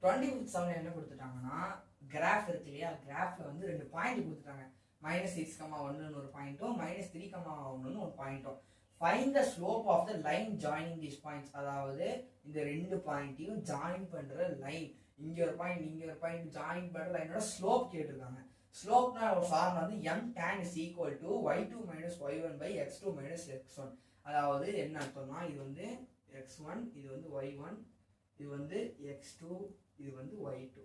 25th சம்ல என்ன கொடுத்துட்டாங்கன்னா graph இருக்கு இல்லையா, கிராஃப்ல வந்து 2 பாயிண்ட் கொடுத்துட்டாங்க. -6,1 ஒரு பாயிண்ட்டும் -3,1 ஒரு பாயிண்ட்டும். Find the slope of the line joining this points. அதாவது இந்த 2 பாயிண்ட்டையும் ஜாயின் பண்ற லைன், இங்க ஒரு பாயிண்ட் ஜாயின் பண்ற லைனோட ஸ்லோப் கேட்டிருக்காங்க. ஸ்லோப்னா ஒரு ஃபார்முலா வந்து m tan is equal to y2 minus y1 by x2 minus x1. அதாவது என்ன அர்த்தம்னா, இது வந்து x1, இது வந்து y1, இது வந்து x2, இது வந்து y2.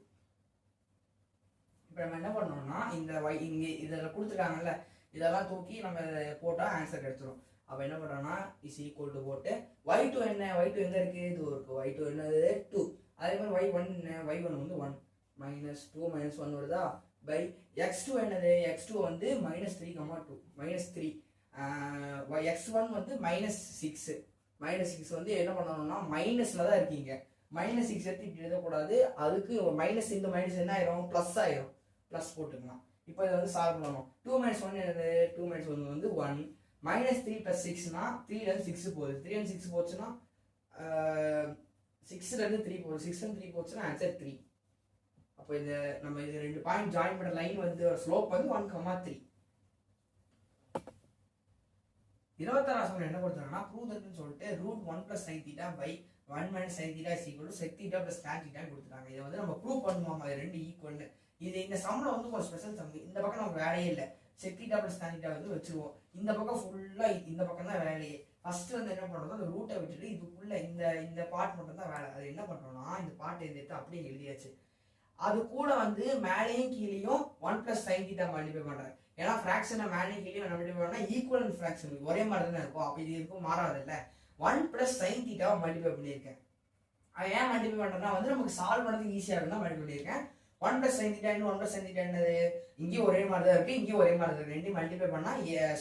இப்போ நம்ம என்ன பண்ணோம்னா, இந்த இங்க இதெல்லாம் கொடுத்துருக்காங்கல்ல, இதெல்லாம் தூக்கி நம்ம போட்டா ஆன்சர் கிடைச்சிடும். அப்போ என்ன பண்ணுறோம்னா இஸ் ஈக்குவல் டு போட்டு y2 என்ன, y2 எங்கே இருக்குது, இது இருக்கு, y2 என்னது 2. அதே மாதிரி y1 என்ன, y1 வந்து 1 -2 -1 வருதா, பை x2 என்னது, x2 வந்து -3,2 -3. x1 வந்து -6. -6 வந்து என்ன பண்ணணும்னா மைனஸ்ல தான் இருக்கீங்க, -6 எடுத்து இப்படி எழுதக்கூடாது. அதுக்கு மைனஸ் இந்த மைனஸ் என்ன ஆயிரும், ப்ளஸ் ஆயிரும், ப்ளஸ் போட்டுக்கலாம். இப்போ இதை வந்து சால்வ் பண்ணணும். 2 - 1 என்னது, 2 - 1 வந்து 1. -3 + 6னா 3லேருந்து 6 போகுது, 3 6 போச்சுன்னா 6லேருந்து 3 போகுது, 6லேருந்து 3 போச்சுன்னா ஆன்சர் 3. அப்போ இந்த நம்ம இது 2 பாயிண்ட் ஜாயின் பண்ண லைன் வந்து ஸ்லோப் வந்து 1,3. 26வது சமன்பாடு என்ன கொடுத்தாங்கன்னா, ப்ரூவ் தட்னு சொல்லிட்டு √1 + sin θ / 1 - sin θ = sec θ + tan θ கொடுத்துட்டாங்க. இதை வந்து நம்ம ப்ரூவ் பண்ணுவோம், அது 2 ஈக்குவல்னு. இது இந்த சம்ல வந்து ஒரு ஸ்பெஷல் சம். இந்த பக்கம் நமக்கு வேலையே இல்லை, sec θ + tan θ வந்து வச்சிருவோம். இந்த பக்கம் ஃபுல்லா இந்த பக்கம் தான் வேலையே. ஃபர்ஸ்ட் வந்து என்ன பண்றோம், அந்த ரூட்டை விட்டுட்டு இதுக்குள்ள இந்த பார்ட் மட்டும் தான் வேலை. அது என்ன பண்றோம்னா, இந்த பார்ட் எடுத்து அப்படியே எழுதியாச்சு. அது கூட வந்து மேலேயும் கீழேயும் 1 + sin θ மல்டிப்ளை பண்றேன். ஏன்னா ஃபிராக்ஷனை மேலேயும் கீழேயும் மல்டிப்ளை பண்ணா ஈக்குவலன்ட் ஃபிராக்ஷன் ஒரே மாதிரி தானே இருக்கும். அப்போ இது இருக்கும், மாறாது இல்லை. 1 + sin θ மல்டிப்ளை பண்ணியிருக்கேன். அது ஏன் மல்டிப்ளை பண்றேன்னா வந்து நமக்கு சால்வ் பண்ணதுக்கு ஈஸியா இருந்தா மல்டிப்ளை பண்ணியிருக்கேன். 1 + sin θ 1 + sin θ என்னது, இங்கேயும் ஒரே மாதிரி தான் இருக்கு, இங்கேயும் ஒரே மாதிரி இருக்கு. ரெண்டையும் மல்டிப்ளை பண்ணா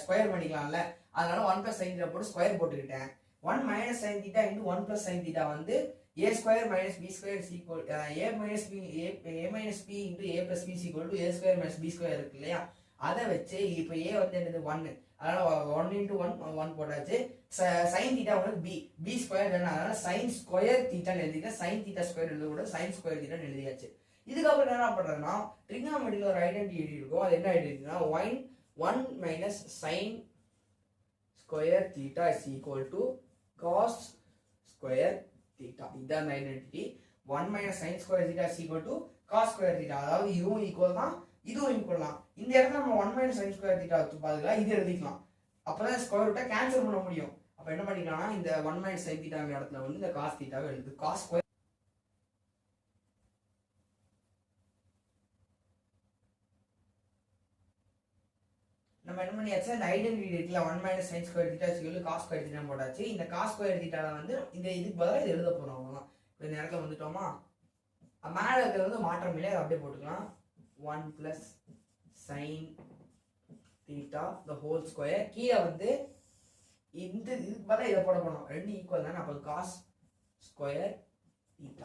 ஸ்கொயர் பண்ணிக்கலாம்ல. அதனால 1 + sin θ போட்டு ஸ்கொயர் போட்டுக்கிட்டேன். 1 - sin θ × 1 + sin θ வந்து a² - b² a - b a - b × a + b² இருக்கு இல்லையா, அதை வச்சு இப்போ a வந்து என்னது 1, அதனால 1 × 1 போட்டாச்சு. sin θ வந்து b² வேணும், அதனால sin ஸ்கொயர் θன்னு எழுதிட்டேன். sin θ² எழுதக்கூட sin ஸ்கொயர் θன்னு எழுதியாச்சு. இதுக்கப்புறம் என்ன பண்றதுன்னா, ட்ரிகோனோமெட்ரியில் ஒரு ஐடென்டிட்டி இருக்கும். அது என்ன ஐடென்டிட்டினா 1 - sin ஸ்கொயர் θ = cos ஸ்கொயர் θ. இதுதான் identity. 1 - sin square θ = cos square θ. அதாவது இதுவும் ஈக்குவல் தான், இதுவும் ஈக்குவல் தான். இந்த இடத்துல நம்ம 1 - sin ஸ்கொயர் θ பதிலா இது எழுதிக்கலாம். அப்பதான் ஸ்கொயர் ரூட்டை கேன்சல் பண்ண முடியும். அப்ப என்ன பண்ணிக்கலாம்னா, இந்த 1 - sin θ இடத்துல வந்து இந்த cos θ எழுது. cos ஸ்கொயர் நம்ம என்ன பண்ணியாச்சு, அந்த ஐடென்டிட்டி இருக்குல்ல, 1 - sin ஸ்கொயர் θ = cos ஸ்கொயர் θ போட்டாச்சு. இந்த cos ஸ்கொயர் θ வந்து இந்த இதுக்கு பதிலாக இது எழுத போறோம். அவ்வளவுதான். இப்போ இந்த இடத்துல வந்துட்டோமா, மேலே இருக்கிறது வந்து மாற்றம் இல்லை, அதை அப்படியே போட்டுக்கலாம். 1 + sin θ the whole square. கீழே வந்து இந்த இதுக்கு பதிலாக இதை போட போறோம். 2 ஈக்குவல் தானே, அப்போ cos ஸ்கொயர் θ.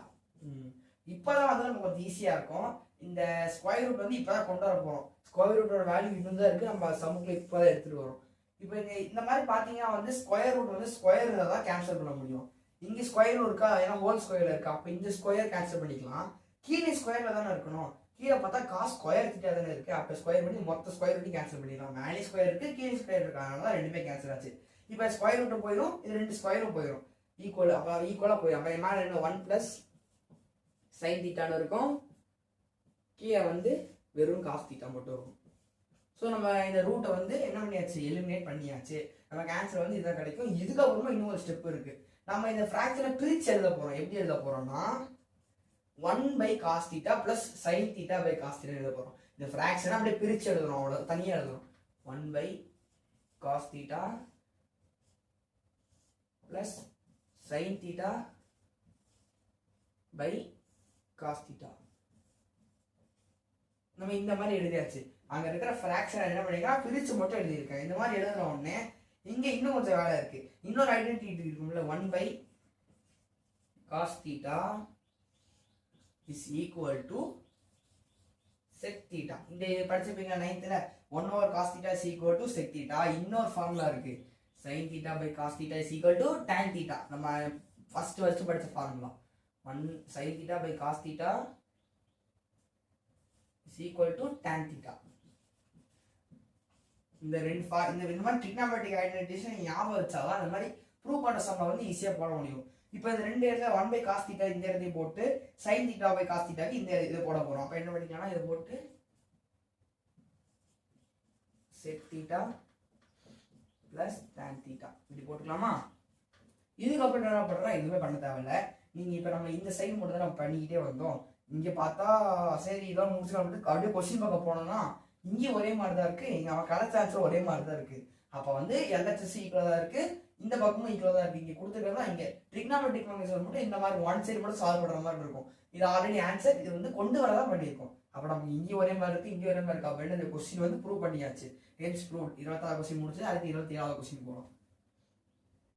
இப்போதான் வந்து நமக்கு கொஞ்சம் ஈஸியா இருக்கும். இந்த ஸ்கொயர் ரூட் வந்து இப்பதான் கொண்டு வர போறோம். ஸ்கொயர் ரூட்டோட வேல்யூ இன்னும் தான் இருக்கு, நம்ம சம்முக்குள்ள இப்போதான் எடுத்துட்டு வரோம். இப்போ இந்த மாதிரி பாத்தீங்கன்னா வந்து ஸ்கொயர் ரூட் வந்து ஸ்கொயர் தான் கேன்சல் பண்ண முடியும். இங்க ஸ்கொயர் இருக்கா, ஏன்னா ஹோல் ஸ்கொயர்ல இருக்கா, அப்போ இந்த ஸ்கொயர் கேன்சல் பண்ணிக்கலாம். கீழே ஸ்கொயர்ல தானே இருக்கணும், கீழே பார்த்தா cos ஸ்கொயர் θ தானே இருக்கு. அப்போ ஸ்கொயர் பண்ணி மொத்த ஸ்கொயர் பண்ணி கேன்சல் பண்ணிடலாம். மேலே ஸ்கொயர் இருக்கு, கீழே ஸ்கொயர் இருக்கு, அதனால ரெண்டுமே கேன்சல் ஆச்சு. இப்போ ஸ்கொயர் ரூட் போயிடும், இது 2 ஸ்கொயரும் போயிடும், ஈக்குவல். அப்போ ஈக்குவலா போயிடும். அப்போ மேலே என்ன 1 + sin θன்னு இருக்கும், கீழே வந்து வெறும் cos θ மட்டும் இருக்கும். ஸோ நம்ம இந்த ரூட்டை வந்து என்ன பண்ணியாச்சு, எலிமினேட் பண்ணியாச்சு. நமக்கு ஆன்சர் வந்து இதான் கிடைக்கும். இதுக்கப்புறமா இன்னொரு ஸ்டெப் இருக்கு. நம்ம இந்த ஃப்ராக்ஷனை பிரிச்சு எழுத போறோம். எப்படி எழுத போறோம்னா 1/cos θ + sin θ cos θ எழுத போறோம். இந்த ஃப்ராக்ஷனை அப்படியே பிரிச்சு எழுதுறோம், அவ்வளோ தனியாக எழுதுறோம். 1/cos θ + sin θ cos θ. நம்ம இந்த மாதிரி எழுதியாச்சு. அங்க இருக்கிற ஃபிராக்ஷன் என்ன பண்ணிக்கலாம், பிரிச்சு மட்டும் எழுதியிருக்கேன். இந்த மாதிரி எழுதுற உடனே இங்க இன்னும் கொஞ்சம் வேலை இருக்கு. இன்னொரு ஐடென்டிட்டி இருக்கும்ல, 1/cos θ = sec θ. இந்த படிச்சிருப்பீங்க 9th 1/cos θ = sec θ. இன்னொரு ஃபார்முலா இருக்கு, sin θ cos θ = tan θ. நம்ம ஃபர்ஸ்ட் படிச்ச formula sin theta by cos theta is equal to tan theta. இந்த மாதிரி ட்ரிக்னாமெட்ரிக் ஐடென்டிஃபிகேஷன் ஞாபகம் வச்சாதான் அந்த மாதிரி ப்ரூவ் பண்ண சம்மை வந்து ஈஸியா போட முடியும். இப்போ இந்த ரெண்டு இடத்துல 1 by cos theta இந்த இடத்தையும் போட்டு sin theta by cos theta இந்த இதை போட போறோம். அப்ப என்ன பண்ணிக்கலாம்னா இதை போட்டு sec theta plus tan theta இப்படி போட்டுக்கலாமா? இதுக்கப்புறம் என்ன பண்றோம், எதுவுமே பண்ண தேவையில்ல. நீங்க இப்ப நம்ம இந்த சைடு மட்டும் தான் நம்ம பண்ணிக்கிட்டே வந்தோம். இங்க பார்த்தா சரி இதான் முடிச்சுக்கலாம், அப்படியே கொஸ்டின் பார்க்க போனோம்னா இங்கேயும் ஒரே மாதிரி தான் இருக்கு, இங்க அவன் கலெக்ட் ஆன்சர் ஒரே மாதிரி தான் இருக்கு. அப்ப வந்து LHS ஈக்குவலா தான் இருக்கு, இந்த பக்கமும் ஈக்குவலா தான் இருக்கு. இங்க கொடுத்துருக்கா இங்க ட்ரிக்னாமெட்ரிக் மெத்தட் மட்டும் இந்த மாதிரி ஒன் சைடு மட்டும் சால்வ் பண்ற மாதிரி இருக்கும். இது ஆல்ரெடி ஆன்சர், இது வந்து கொண்டு வரதான் பண்ணியிருக்கோம். அப்ப நமக்கு இங்கே ஒரே மாதிரி இருக்கு, இங்கே ஒரே மாதிரி இருக்கு அப்படின்னு இந்த கொஸ்டின் வந்து ப்ரூவ் பண்ணியாச்சு. ஹென்ஸ் ப்ரூவ் 26 கொஸ்டின் முடிச்சு அடுத்து 27வது கொஸ்டின் போறோம்.